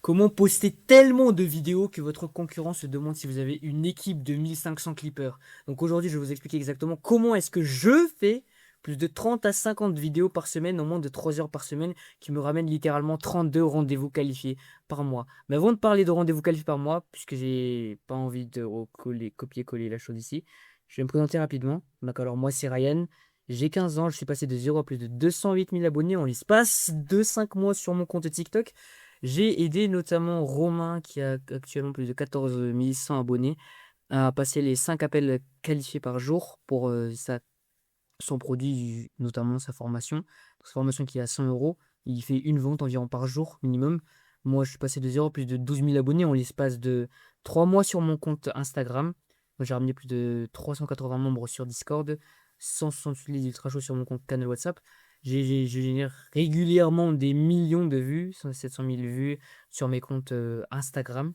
Comment poster tellement de vidéos que votre concurrent se demande si vous avez une équipe de 1500 clippers. Donc aujourd'hui, je vais vous expliquer exactement comment est-ce que je fais plus de 30 à 50 vidéos par semaine en moins de 3 heures par semaine qui me ramènent littéralement 32 rendez-vous qualifiés par mois. Mais avant de parler de rendez-vous qualifiés par mois, puisque j'ai pas envie de copier-coller la chose ici, je vais me présenter rapidement. Donc alors moi c'est Ryan, j'ai 15 ans, je suis passé de 0 à plus de 208 000 abonnés en l'espace de 5 mois sur mon compte TikTok. J'ai aidé notamment Romain, qui a actuellement plus de 14 100 abonnés, à passer les 5 appels qualifiés par jour pour son produit, notamment sa formation. Sa formation qui est à 100 euros, il fait une vente environ par jour minimum. Moi, je suis passé de 0 à plus de 12 000 abonnés en l'espace de 3 mois sur mon compte Instagram. J'ai ramené plus de 380 membres sur Discord, 168 les ultra chauds sur mon compte canal WhatsApp. Je génère régulièrement des millions de vues, 700 000 vues sur mes comptes Instagram.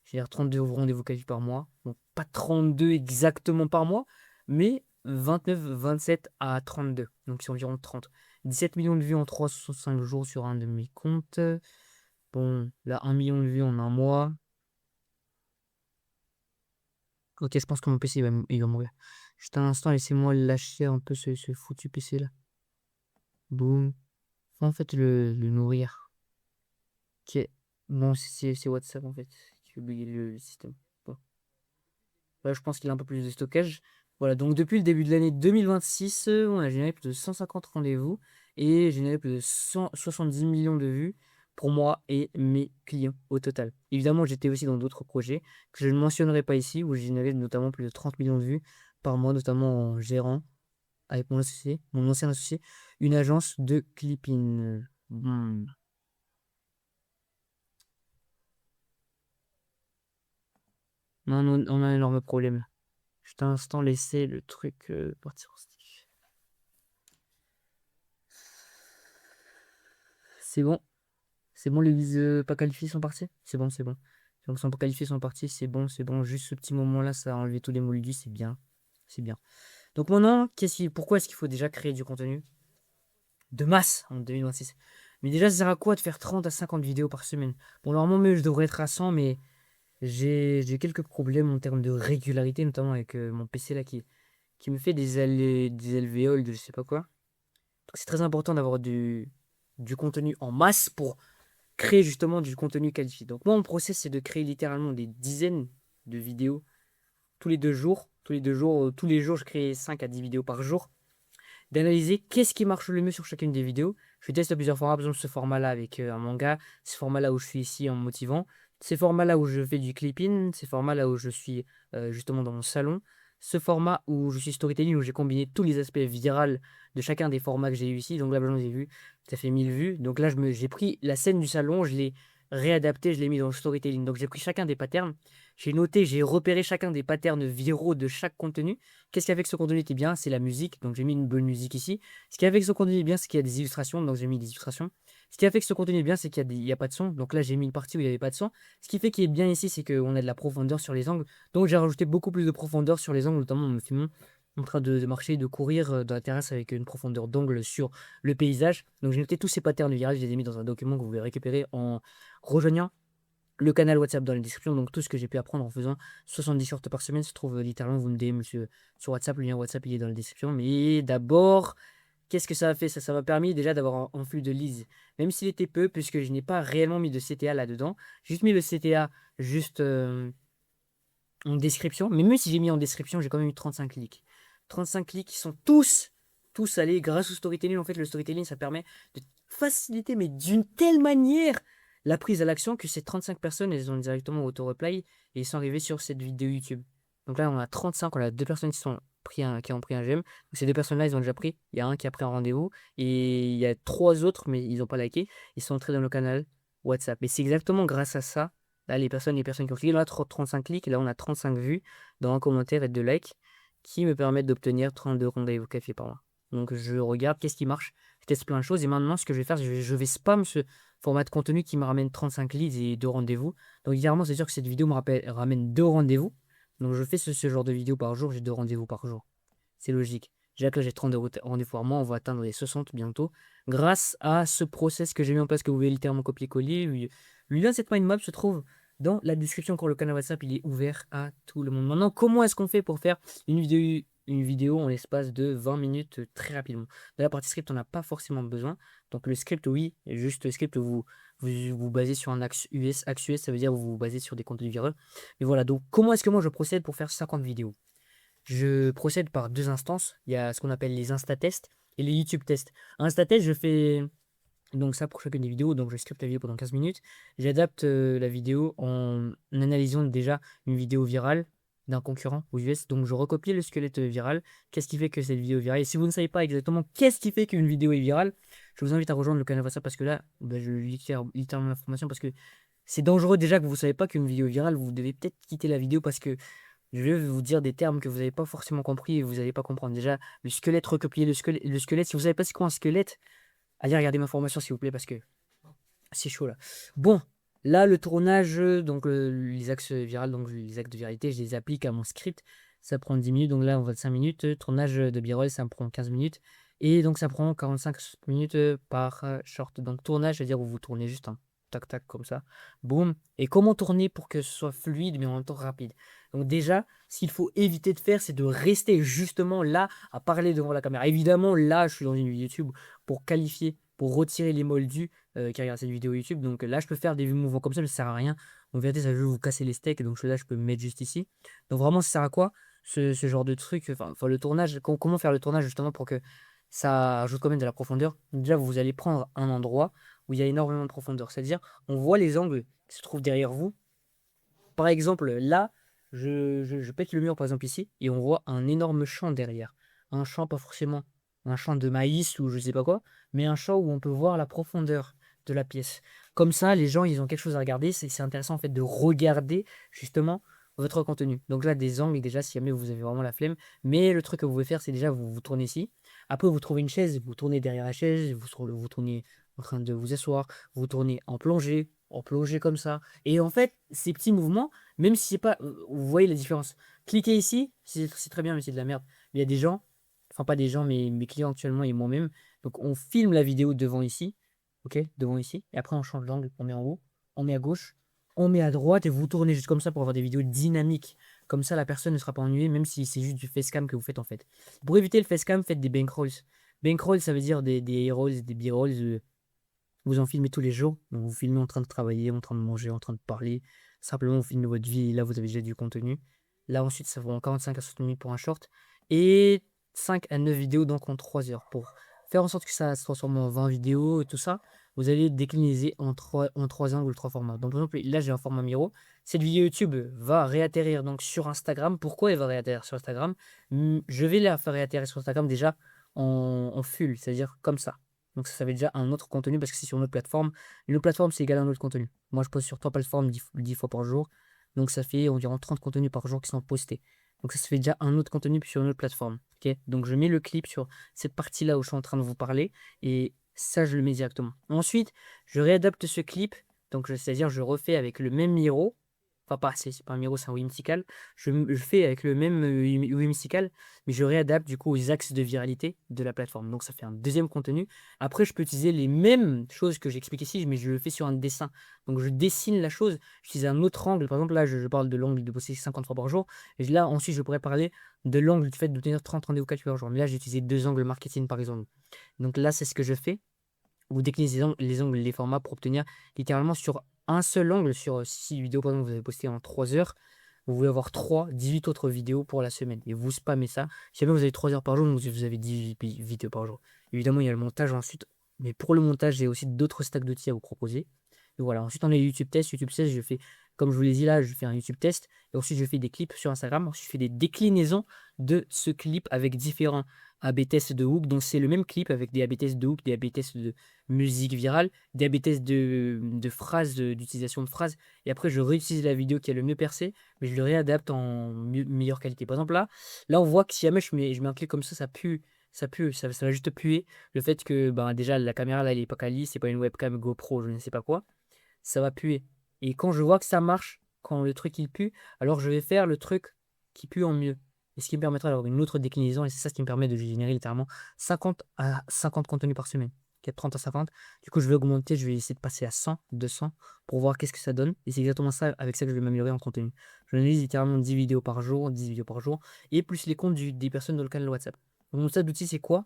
Je génère 32 rendez-vous qualifiés par mois. Donc, pas 32 exactement par mois, mais 29, 27 à 32. Donc, c'est environ 30. 17 millions de vues en 365 jours sur un de mes comptes. Bon, là, 1 million de vues en un mois. Ok, je pense que mon PC il va mourir. Juste un instant, laissez-moi lâcher un peu ce foutu PC là. Boum. Faut en fait le nourrir. Ok. Non, c'est WhatsApp en fait qui fait bugger le système. Bon. Là, je pense qu'il a un peu plus de stockage. Voilà, donc depuis le début de l'année 2026, on a généré plus de 150 rendez-vous et généré plus de 170 millions de vues pour moi et mes clients au total. Évidemment, j'étais aussi dans d'autres projets que je ne mentionnerai pas ici, où j'ai généré notamment plus de 30 millions de vues par mois, notamment en gérant avec mon associé, mon ancien associé, une agence de clipping. Non, non, on a un énorme problème. Juste un instant, laisser le truc partir en stick. C'est bon. C'est bon, les pas qualifiés sont partis? C'est bon, c'est bon. Donc, ils sont pas qualifiés, sont partis, c'est bon, c'est bon. Juste ce petit moment-là, ça a enlevé tous les moldus, c'est bien. C'est bien. Donc maintenant, pourquoi est-ce qu'il faut déjà créer du contenu de masse en 2026? Mais déjà, ça sert à quoi de faire 30 à 50 vidéos par semaine? Bon, normalement, je devrais être à 100, mais j'ai quelques problèmes en termes de régularité, notamment avec mon PC là qui me fait des alvéoles de je sais pas quoi. Donc c'est très important d'avoir du contenu en masse pour créer justement du contenu qualifié. Donc moi, mon process, c'est de créer littéralement des dizaines de vidéos tous les 2 jours. Tous les jours, je crée 5 à 10 vidéos par jour. D'analyser qu'est-ce qui marche le mieux sur chacune des vidéos. Je teste plusieurs formats, par exemple ce format-là avec un manga, ce format-là où je suis ici en motivant, ces formats-là où je fais du clipping, ces formats-là où je suis justement dans mon salon, ce format où je suis storytelling, où j'ai combiné tous les aspects virals de chacun des formats que j'ai eu ici. Donc là, par exemple, j'ai vu, ça fait 1000 vues. Donc là, j'ai pris la scène du salon, je l'ai réadapté, je l'ai mis dans le storytelling. Donc j'ai pris chacun des patterns, j'ai noté, j'ai repéré chacun des patterns viraux de chaque contenu. Qu'est-ce qui a fait que ce contenu était bien? C'est la musique, donc j'ai mis une bonne musique ici. Ce qui a fait que ce contenu est bien, c'est qu'il y a des illustrations, donc j'ai mis des illustrations. Ce qui a fait que ce contenu est bien, c'est qu'il y a pas de son, donc là j'ai mis une partie où il n'y avait pas de son. Ce qui fait qu'il est bien ici, c'est qu'on a de la profondeur sur les angles, donc j'ai rajouté beaucoup plus de profondeur sur les angles, notamment en me filmant en train de marcher, de courir dans la terrasse avec une profondeur d'angle sur le paysage. Donc j'ai noté tous ces patterns virales, je les ai mis dans un document que vous pouvez récupérer en rejoignant le canal WhatsApp dans la description. Donc tout ce que j'ai pu apprendre en faisant 70 shorts par semaine se trouve littéralement, vous me DM sur WhatsApp, le lien WhatsApp il est dans la description. Mais d'abord, qu'est-ce que ça a fait? Ça m'a permis déjà d'avoir un flux de leads, même s'il était peu, puisque je n'ai pas réellement mis de CTA là-dedans. J'ai juste mis le CTA juste en description. Mais même si j'ai mis en description, j'ai quand même eu 35 clics. 35 clics qui sont tous allés grâce au storytelling. En fait, le storytelling, ça permet de faciliter, mais d'une telle manière, la prise à l'action que ces 35 personnes, elles ont directement auto-reply et ils sont arrivés sur cette vidéo YouTube. Donc là, on a 35, on a deux personnes qui ont pris un j'aime. Donc ces deux personnes-là, ils ont déjà pris. Il y a un qui a pris un rendez-vous et il y a trois autres, mais ils n'ont pas liké. Ils sont entrés dans le canal WhatsApp. Et c'est exactement grâce à ça. Là, les personnes qui ont cliqué, là, 35 clics, là, on a 35 vues dans un commentaire et 2 likes qui me permettent d'obtenir 32 rendez-vous café par mois. Donc, je regarde qu'est-ce qui marche, je teste plein de choses et maintenant, ce que je vais faire, je vais spam ce format de contenu qui me ramène 35 leads et 2 rendez-vous. Donc, évidemment, c'est sûr que cette vidéo ramène 2 rendez-vous. Donc, je fais ce genre de vidéo par jour, j'ai 2 rendez-vous par jour. C'est logique. Déjà que là, j'ai 32 rendez-vous par mois, on va atteindre les 60 bientôt grâce à ce process que j'ai mis en place que vous pouvez littéralement copier-coller. Le lien de cette mind map se trouve dans la description quand le canal WhatsApp il est ouvert à tout le monde. Maintenant, comment est-ce qu'on fait pour faire une vidéo en l'espace de 20 minutes très rapidement? De la partie script, on n'a pas forcément besoin. Donc le script, oui, juste le script, vous basez sur un axe US. Axe US, ça veut dire vous vous basez sur des contenus viraux. Mais voilà, donc comment est-ce que moi je procède pour faire 50 vidéos? Je procède par deux instances. Il y a ce qu'on appelle les Insta-tests et les YouTube-tests. Insta-test, je fais donc ça pour chacune des vidéos. Donc je scripte la vidéo pendant 15 minutes. J'adapte la vidéo en analysant déjà une vidéo virale d'un concurrent aux US. Donc je recopie le squelette viral. Qu'est-ce qui fait que cette vidéo est virale? Et si vous ne savez pas exactement qu'est-ce qui fait qu'une vidéo est virale, je vous invite à rejoindre le canal WhatsApp parce que là, bah, je litère littéralement l'information parce que c'est dangereux déjà que vous ne savez pas qu'une vidéo est virale. Vous devez peut-être quitter la vidéo parce que je vais vous dire des termes que vous n'avez pas forcément compris et vous n'allez pas comprendre. Déjà, le squelette, recopier le squelette. Si vous ne savez pas c'est quoi un squelette, allez regarder ma formation s'il vous plaît parce que c'est chaud là. Bon, là le tournage, donc les axes virales, donc les axes de viralité, je les applique à mon script. Ça prend 10 minutes, donc là on va de 5 minutes. Tournage de b-roll, ça me prend 15 minutes. Et donc ça prend 45 minutes par short. Donc tournage, c'est-à-dire où vous tournez juste un tac tac comme ça. Boum. Et comment tourner pour que ce soit fluide mais en même temps rapide. Donc déjà, ce qu'il faut éviter de faire, c'est de rester justement là à parler devant la caméra. Évidemment, là je suis dans une vidéo YouTube pour qualifier, pour retirer les moldus qui regardent cette vidéo YouTube. Donc là, je peux faire des mouvements comme ça, mais ça sert à rien. En vérité, ça veut vous casser les steaks. Donc là, je peux me mettre juste ici. Donc vraiment, ça sert à quoi ce genre de truc? Enfin, le tournage, comment faire le tournage justement pour que ça ajoute quand même de la profondeur? Déjà, vous allez prendre un endroit où il y a énormément de profondeur. C'est-à-dire, on voit les angles qui se trouvent derrière vous. Par exemple, là, je pète le mur, par exemple ici, et on voit un énorme champ derrière. Un champ, pas forcément un champ de maïs ou je sais pas quoi, mais un champ où on peut voir la profondeur de la pièce. Comme ça, les gens, ils ont quelque chose à regarder. C'est intéressant en fait de regarder justement votre contenu. Donc là, des angles, déjà, si jamais vous avez vraiment la flemme. Mais le truc que vous pouvez faire, c'est déjà vous tournez ici. Après, vous trouvez une chaise, vous tournez derrière la chaise, vous tournez en train de vous asseoir, vous tournez en plongée comme ça. Et en fait, ces petits mouvements, même si c'est pas. Vous voyez la différence. Cliquez ici, c'est très bien, mais c'est de la merde. Il y a des gens, enfin pas des gens, mais mes clients actuellement et moi-même. Donc on filme la vidéo devant ici, ok, devant ici, et après on change d'angle, on met en haut, on met à gauche, on met à droite, et vous tournez juste comme ça pour avoir des vidéos dynamiques. Comme ça, la personne ne sera pas ennuyée, même si c'est juste du facecam que vous faites en fait. Pour éviter le facecam, faites des bankrolls. Bankrolls, ça veut dire des A-rolls, des B-rolls. Vous en filmez tous les jours. Donc vous filmez en train de travailler, en train de manger, en train de parler. Simplement, vous filmez votre vie et là, vous avez déjà du contenu. Là, ensuite, ça vous prend 45 à 60 minutes pour un short. Et 5 à 9 vidéos, donc en 3 heures. Pour faire en sorte que ça se transforme en 20 vidéos et tout ça, vous allez décliner en 3 angles ou 3 formats. Donc, par exemple, là, j'ai un format Miro. Cette vidéo YouTube va réatterrir donc sur Instagram. Pourquoi elle va réatterrir sur Instagram? Je vais la faire réatterrir sur Instagram déjà en full, c'est-à-dire comme ça. Donc ça fait déjà un autre contenu parce que c'est sur une autre plateforme. Une autre plateforme, c'est égal à un autre contenu. Moi, je poste sur 3 plateformes 10 fois par jour. Donc ça fait environ 30 contenus par jour qui sont postés. Donc ça se fait déjà un autre contenu sur une autre plateforme. Ok, donc je mets le clip sur cette partie-là où je suis en train de vous parler. Et ça, je le mets directement. Ensuite, je réadapte ce clip. Donc c'est-à-dire je refais avec le même Miro. Enfin, pas, c'est pas un Miro, c'est un Whimsical. Je fais avec le même Whimsical, mais je réadapte du coup aux axes de viralité de la plateforme. Donc ça fait un deuxième contenu. Après, je peux utiliser les mêmes choses que j'explique ici, mais je le fais sur un dessin. Donc je dessine la chose, j'utilise un autre angle. Par exemple, là, je parle de l'angle de bosser 50 fois par jour. Et là, ensuite, je pourrais parler de l'angle du fait d'obtenir 30 rendez-vous calculés par jour. Mais là, j'ai utilisé deux angles marketing, par exemple. Donc là, c'est ce que je fais. Vous déclinez les angles, les formats pour obtenir littéralement sur un seul angle, sur 6 vidéos, par exemple, vous avez posté en 3 heures. Vous voulez avoir 18 autres vidéos pour la semaine. Et vous spammez ça. Si jamais vous avez 3 heures par jour, donc vous avez 18 vidéos par jour. Évidemment, il y a le montage ensuite. Mais pour le montage, j'ai aussi d'autres stacks d'outils à vous proposer. Et voilà. Ensuite, on a les YouTube tests. YouTube tests, je fais, comme je vous l'ai dit là, je fais un YouTube test. Et ensuite, je fais des clips sur Instagram. Ensuite, je fais des déclinaisons de ce clip avec différents A/B tests de hook. Donc, c'est le même clip avec des A/B tests de hook, des A/B tests de musique virale, des A/B tests de phrases, d'utilisation de phrases. Et après, je réutilise la vidéo qui a le mieux percé, mais je le réadapte en meilleure qualité. Par exemple, là, on voit que si jamais je mets un clip comme ça pue. Ça va juste puer. Le fait que ben, déjà la caméra là elle est pas quali, c'est pas une webcam GoPro, je ne sais pas quoi, ça va puer. Et quand je vois que ça marche, quand le truc il pue, alors je vais faire le truc qui pue en mieux. Et ce qui me permettra d'avoir une autre déclinaison, et c'est ça qui me permet de générer littéralement 50 à 50 contenus par semaine. 30 à 50. Du coup, je vais augmenter, je vais essayer de passer à 100, 200 pour voir qu'est-ce que ça donne. Et c'est exactement ça, avec ça que je vais m'améliorer en contenu. J'analyse littéralement 10 vidéos par jour, 10 vidéos par jour, et plus les comptes des personnes dans le canal WhatsApp. Donc, mon stade d'outil, c'est quoi?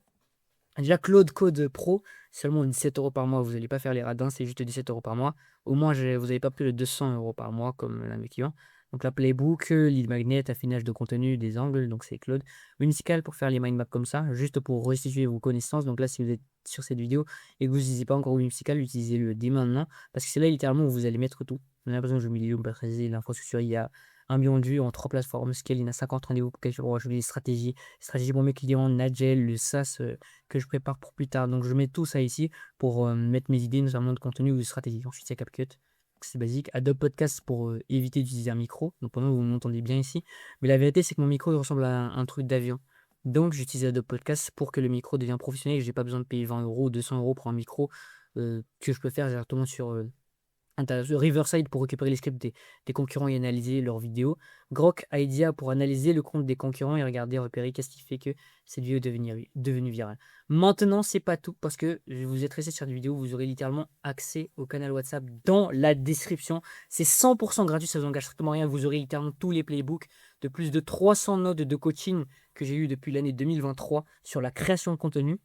Déjà, Claude Code Pro, seulement 17 € par mois. Vous n'allez pas faire les radins, c'est juste 17 € par mois. Au moins, vous n'avez pas plus de 200 € par mois, comme l'un de mes clients. Donc, la Playbook, lead magnet, affinage de contenu, des angles, donc c'est Claude. Whimsical pour faire les mind maps comme ça, juste pour restituer vos connaissances. Donc là, si vous êtes sur cette vidéo et que vous n'utilisez pas encore Whimsical, utilisez-le dès maintenant, parce que c'est là littéralement où vous allez mettre tout. On a l'impression que je mets l'infrastructure, il y a 1 million de vues en 3 plateformes. Scale, il y en a 50 rendez-vous pour je ajouter des stratégies. Stratégie pour mes clients, Nagel, le SaaS que je prépare pour plus tard. Donc je mets tout ça ici pour mettre mes idées, notamment de contenu ou de stratégie. Ensuite, il y a CapCut, c'est basique. Adobe Podcast pour éviter d'utiliser un micro. Donc pendant vous m'entendez bien ici. Mais la vérité, c'est que mon micro il ressemble à un truc d'avion. Donc j'utilise Adobe Podcast pour que le micro devienne professionnel et que je n'ai pas besoin de payer 20 € ou 200 € pour un micro que je peux faire directement sur Riverside pour récupérer les scripts des concurrents et analyser leurs vidéos. Grok Idea pour analyser le compte des concurrents et regarder, repérer qu'est-ce qui fait que cette vidéo est devenue virale. Maintenant, c'est pas tout parce que je vous êtes resté sur cette vidéo, vous aurez littéralement accès au canal WhatsApp dans la description. C'est 100% gratuit, ça vous engage strictement rien. Vous aurez littéralement tous les playbooks de plus de 300 notes de coaching que j'ai eu depuis l'année 2023 sur la création de contenu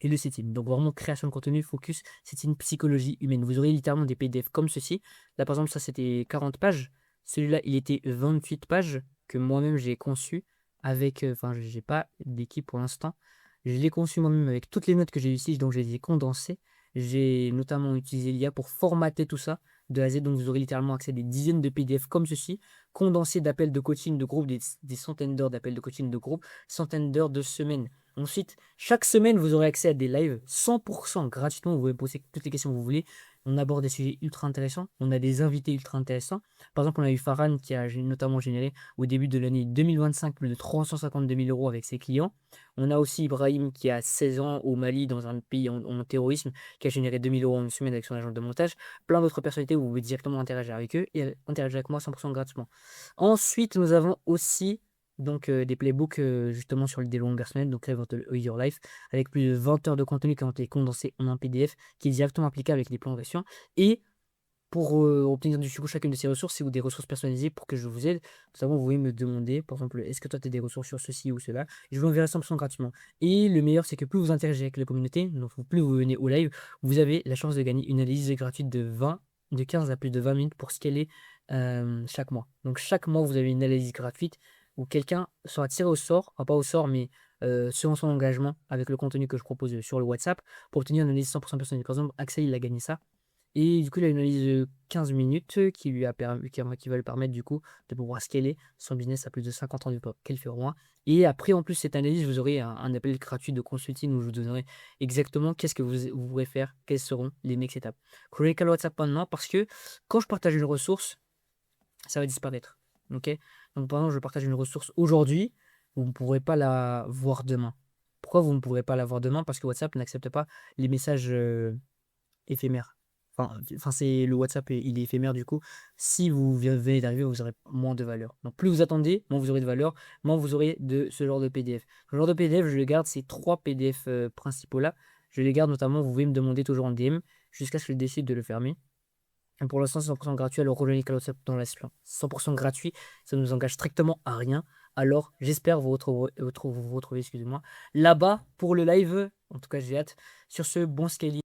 et le setting. Donc vraiment création de contenu, focus, c'est une psychologie humaine. Vous aurez littéralement des PDF comme ceci. Là par exemple ça c'était 40 pages. Celui-là il était 28 pages que moi-même j'ai conçu avec, enfin j'ai pas d'équipe pour l'instant. Je l'ai conçu moi-même avec toutes les notes que j'ai ici, donc je les ai condensées. J'ai notamment utilisé l'IA pour formater tout ça de A à Z. Donc vous aurez littéralement accès à des dizaines de PDF comme ceci, condensés d'appels de coaching de groupe, des centaines d'heures d'appels de coaching de groupe, centaines d'heures de semaines. Ensuite, chaque semaine, vous aurez accès à des lives 100% gratuitement. Vous pouvez poser toutes les questions que vous voulez. On aborde des sujets ultra intéressants. On a des invités ultra intéressants. Par exemple, on a eu Farhan qui a notamment généré au début de l'année 2025 plus de 352 000 € avec ses clients. On a aussi Ibrahim qui a 16 ans au Mali dans un pays en terrorisme qui a généré 2000 € en une semaine avec son agent de montage. Plein d'autres personnalités où vous pouvez directement interagir avec eux et interagir avec moi 100% gratuitement. Ensuite, nous avons aussi donc des playbooks justement sur des longues semaines, donc Live Your Life, avec plus de 20 heures de contenu qui ont été condensés en un PDF qui est directement applicable avec les plans d'action. Et pour obtenir du coup chacune de ces ressources, c'est ou des ressources personnalisées pour que je vous aide. Notamment, vous pouvez me demander, par exemple, est-ce que toi tu as des ressources sur ceci ou cela, et je vous enverrai 100% gratuitement. Et le meilleur, c'est que plus vous interagissez avec la communauté, donc plus vous venez au live, vous avez la chance de gagner une analyse gratuite de 15 à plus de 20 minutes pour scaler chaque mois. Donc chaque mois, vous avez une analyse gratuite où quelqu'un sera tiré au sort, enfin pas au sort, mais selon son engagement avec le contenu que je propose sur le WhatsApp pour obtenir une analyse 100% personnalisée. Par exemple, Axel, il a gagné ça. Et du coup, il a une analyse de 15 minutes qui va lui permettre du coup de pouvoir scaler son business à plus de 50 ans du pop qu'elle fait au moins. Et après, en plus, cette analyse, vous aurez un appel gratuit de consulting où je vous donnerai exactement qu'est-ce que vous pourrez faire, quelles seront les next étapes. Créez le WhatsApp maintenant parce que quand je partage une ressource, ça va disparaître. Ok. Donc, par exemple, je partage une ressource aujourd'hui, vous ne pourrez pas la voir demain. Pourquoi vous ne pourrez pas la voir demain? Parce que WhatsApp n'accepte pas les messages éphémère. Enfin, c'est le WhatsApp, il est éphémère du coup. Si vous venez d'arriver, vous aurez moins de valeur. Donc plus vous attendez, moins vous aurez de valeur, moins vous aurez de ce genre de PDF. Ce genre de PDF, je le garde, ces 3 PDF principaux là. Je les garde notamment, vous pouvez me demander toujours en DM jusqu'à ce que je décide de le fermer. Et pour l'instant, c'est 100% gratuit, alors rejoignez le WhatsApp dans la description. 100% gratuit, ça ne nous engage strictement à rien. Alors j'espère vous retrouver, excusez-moi, là-bas pour le live. En tout cas, j'ai hâte. Sur ce, bon scaling.